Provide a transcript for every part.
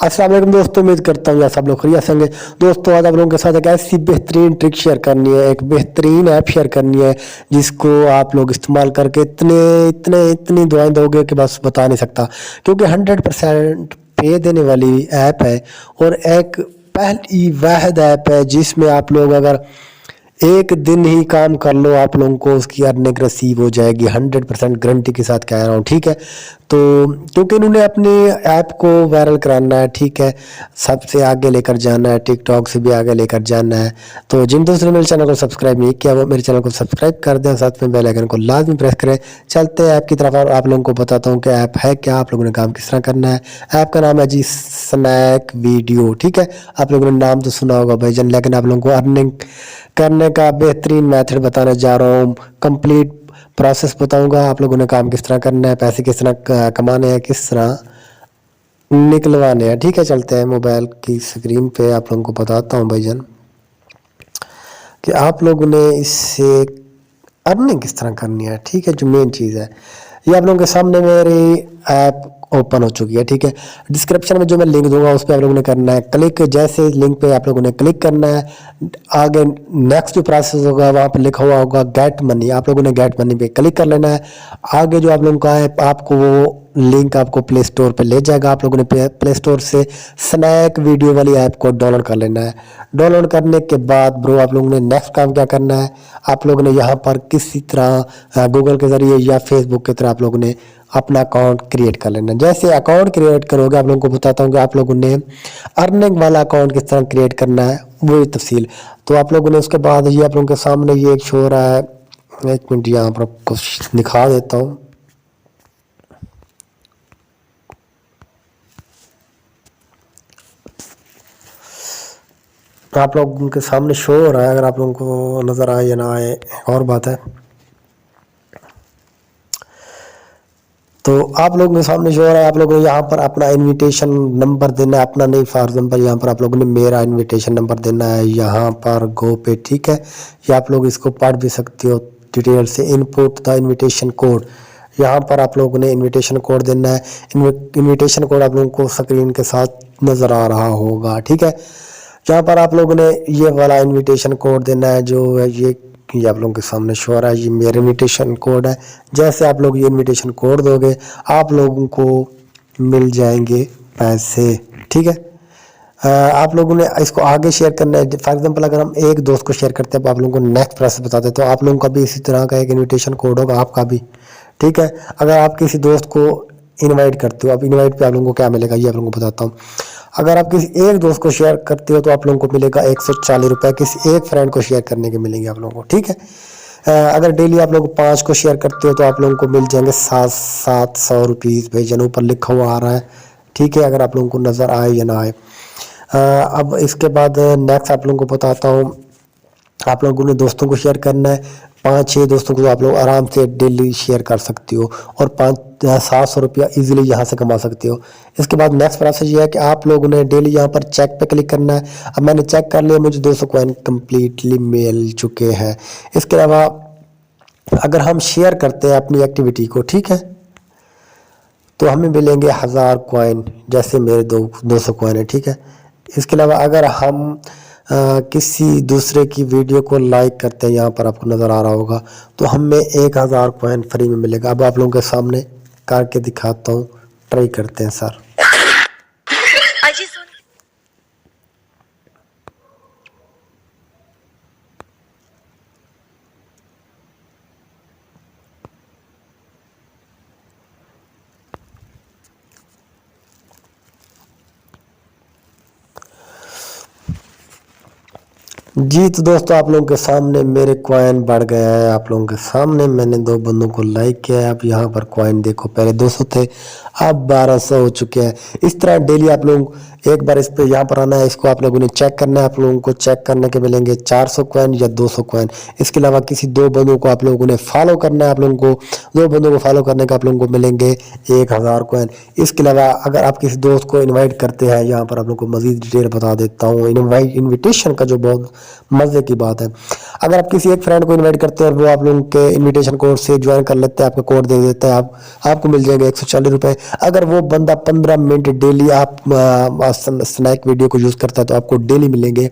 अस्सलाम वालेकुम दोस्तों, उम्मीद करता हूँ आप सब लोग खैरियत से होंगे। दोस्तों आज आप लोगों के साथ एक ऐसी बेहतरीन ट्रिक शेयर करनी है, एक बेहतरीन ऐप शेयर करनी है जिसको आप लोग इस्तेमाल करके इतनी दुआएं दोगे कि बस बता नहीं सकता, क्योंकि 100% पे देने वाली ऐप है और एक पहली वाहिद ऐप है जिसमें आप लोग अगर एक दिन ही काम कर लो आप लोगों को उसकी अर्निंग रिसीव हो जाएगी। 100% गारंटी के साथ कह रहा हूँ, ठीक है। तो क्योंकि इन्होंने अपनी ऐप को वायरल कराना है, ठीक है, सबसे आगे लेकर जाना है, टिकटॉक से भी आगे लेकर जाना है। तो जिन दोस्तों ने मेरे चैनल को सब्सक्राइब नहीं किया वो मेरे चैनल को सब्सक्राइब कर दें, साथ में बेल आइकन को लाजमी प्रेस करें। चलते हैं ऐप की तरफ और आप लोगों को बताता हूँ कि ऐप है क्या, आप लोगों ने काम किस तरह करना है। ऐप का नाम है जी स्नैक वीडियो, ठीक है। आप लोगों ने नाम तो सुना होगा भाईजान, लेकिन आप लोगों को अर्निंग करने का बेहतरीन मेथड बताने जा रहा हूँ। कंप्लीट प्रोसेस बताऊंगा, आप लोगों ने काम किस तरह करना है, पैसे किस तरह कमाने हैं, किस तरह निकलवाने हैं, ठीक है। चलते हैं मोबाइल की स्क्रीन पे, आप लोगों को बताता हूँ भाईजान कि आप लोगों ने इससे अर्निंग किस तरह करनी है, ठीक है। जो मेन चीज़ है ये आप लोगों के सामने मेरी ऐप ओपन हो चुकी है, ठीक है। डिस्क्रिप्शन में जो मैं लिंक दूंगा उस पर आप लोगों ने करना है क्लिक। जैसे लिंक पे आप लोगों ने क्लिक करना है, आगे नेक्स्ट जो प्रोसेस होगा वहाँ पर लिखा हुआ होगा गेट मनी, आप लोगों ने गेट मनी पे क्लिक कर लेना है। आगे जो आप लोगों का है आपको वो लिंक आपको प्ले स्टोर पे ले जाएगा। आप लोगों ने प्ले स्टोर से स्नैक वीडियो वाली ऐप को डाउनलोड कर लेना है। डाउनलोड करने के बाद ब्रो आप लोगों ने नेक्स्ट काम क्या करना है, आप लोगों ने यहाँ पर किसी तरह गूगल के ज़रिए या फेसबुक की तरह आप लोगों ने अपना अकाउंट क्रिएट कर लेना। जैसे अकाउंट क्रिएट करोगे आप लोगों को बताता हूँ कि आप लोगों ने अर्निंग वाला अकाउंट किस तरह क्रिएट करना है वही तफसील। तो आप लोगों ने उसके बाद ये आप लोगों के सामने ये एक शो हो रहा है, एक मिनट यहाँ पर आपको दिखा देता हूँ। आप लोगों के सामने शो हो रहा है, अगर आप लोगों को नज़र आए या ना आए एक और बात है। तो आप लोगों के सामने शो हो रहा है, आप लोगों ने यहाँ पर अपना इनविटेशन नंबर देना है, अपना नहीं, फॉर एग्जाम्पल यहाँ पर आप लोगों ने मेरा इनविटेशन नंबर देना है यहाँ पर गो पे, ठीक है। या आप लोग इसको पढ़ भी सकते हो डिटेल से। इनपुट द इनविटेशन कोड, यहाँ पर आप लोगों ने इनविटेशन कोड देना है। इनविटेशन कोड आप लोगों को स्क्रीन के साथ नज़र आ रहा होगा, ठीक है। यहाँ पर आप लोगों ने ये वाला इनविटेशन कोड देना है जो है ये आप लोगों के सामने शो हो रहा है, ये मेरा इनविटेशन कोड है। जैसे आप लोग ये इनविटेशन कोड दोगे आप लोगों को मिल जाएंगे पैसे, ठीक है। आप लोगों ने इसको आगे शेयर करना है। फॉर एग्जांपल अगर हम एक दोस्त को शेयर करते हैं तो आप लोगों को नेक्स्ट प्रोसेस बताते हैं, तो आप लोगों का भी इसी तरह का एक इन्विटेशन कोड होगा आपका भी, ठीक है। अगर आप किसी दोस्त को इनवाइट करते हो, अब इनवाइट पे आप लोगों को क्या मिलेगा ये आप लोगों को बताता हूँ। अगर आप किसी एक दोस्त को शेयर करते हो तो आप लोगों को मिलेगा 140 रुपये, किसी एक फ्रेंड को शेयर करने के मिलेंगे आप लोगों को, ठीक है। अगर डेली आप लोग 5 को शेयर करते हो तो आप लोगों को मिल जाएंगे 700 रुपीज़ भाईजान, ऊपर लिखा हुआ आ रहा है, ठीक है। अगर आप लोगों को नज़र आए या ना आए। अब इसके बाद नेक्स्ट आप लोगों को बताता हूँ, आप लोगों ने दोस्तों को शेयर करना है। 5-6 दोस्तों को तो आप लोग आराम से डेली शेयर कर सकते हो और 700 रुपया ईजिली यहाँ से कमा सकते हो। इसके बाद नेक्स्ट प्रोसेस ये है कि आप लोगों ने डेली यहाँ पर चेक पे क्लिक करना है। अब मैंने चेक कर लिया, मुझे 200 कॉइन कम्प्लीटली मिल चुके हैं। इसके अलावा अगर हम शेयर करते हैं अपनी एक्टिविटी को, ठीक है, तो हमें मिलेंगे 1000 कॉइन, जैसे मेरे 200 कॉइन है, ठीक है। इसके अलावा अगर हम किसी दूसरे की वीडियो को लाइक करते हैं, यहाँ पर आपको नज़र आ रहा होगा, तो हमें 1000 कॉइन फ्री में मिलेगा। अब आप लोगों के सामने करके दिखाता हूँ, ट्राई करते हैं सर। जी तो दोस्तों आप लोगों के सामने मेरे कॉइन बढ़ गया है। आप लोगों के सामने मैंने 2 बंदों को लाइक किया है। अब यहाँ पर कॉइन देखो, पहले 200 थे अब 1200 हो चुके हैं। इस तरह डेली आप लोग एक बार इस पे यहाँ पर आना है, इसको आप लोगों ने चेक करना है। आप लोगों को चेक करने के मिलेंगे 400 कॉइन या 200 कॉइन। इसके अलावा किसी 2 बंदों को आप लोगों ने फॉलो करना है। आप लोगों को 2 बंदों को फॉलो करने का आप लोगों को मिलेंगे 1000 कॉइन। इसके अलावा अगर आप किसी दोस्त को इन्वाइट करते हैं, यहाँ पर आप लोगों को मजीद डिटेल बता देता हूँ। इन्विटेशन का जो बहुत मज़े की बात है। अगर आप किसी एक फ्रेंड को इनवाइट करते हैं और वो आप लोगों के इनविटेशन कोड से ज्वाइन कर लेते हैं, आपका कोड दे देता है, आपको मिल जाएंगे 140 रुपये। अगर वो बंदा 15 मिनट डेली आप स्नैक वीडियो को यूज़ करता है तो आपको डेली मिलेंगे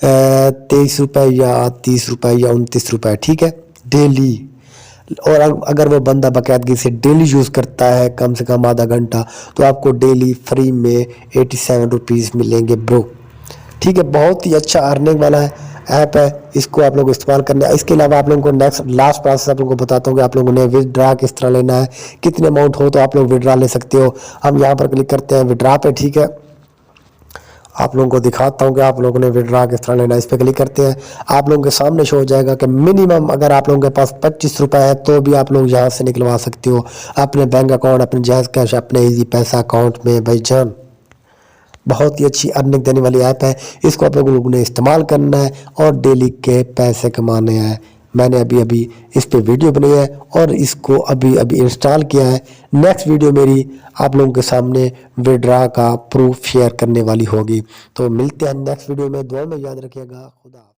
23 रुपये या 30 रुपये या 29 रुपये, ठीक है, डेली। और अगर वो बंदा बाकायदगी से डेली यूज़ करता है कम से कम आधा घंटा तो आपको डेली फ्री में 87 रुपीज़ मिलेंगे ब्रो, ठीक है। बहुत ही अच्छा अर्निंग वाला ऐप है, इसको आप लोग इस्तेमाल करना है। इसके अलावा आप लोगों को लास्ट प्रोसेस आप लोगों को बताता हूँ कि आप लोगों ने विदड्रा किस तरह लेना है, कितने अमाउंट हो तो आप लोग विदड्रा ले सकते हो। हम यहाँ पर क्लिक करते हैं विदड्रा पे, ठीक है। आप लोगों को दिखाता हूँ कि आप लोगों ने विदड्रा किस तरह लेना है। इस पर क्लिक करते हैं, आप लोगों के सामने शो हो जाएगा कि मिनिमम अगर आप लोगों के पास 25 रुपये है तो भी आप लोग यहाँ से निकलवा सकते हो अपने बैंक अकाउंट, अपने जायज़ कैश, अपने ईजी पैसा अकाउंट में भाईजान। बहुत ही अच्छी अर्निंग देने वाली ऐप है, इसको आप लोगों ने इस्तेमाल करना है और डेली के पैसे कमाने हैं। मैंने अभी अभी इस पे वीडियो बनाई है और इसको अभी अभी इंस्टॉल किया है। नेक्स्ट वीडियो मेरी आप लोगों के सामने विदड्रा का प्रूफ शेयर करने वाली होगी। तो मिलते हैं नेक्स्ट वीडियो में, दुआ में याद रखिएगा। खुदा।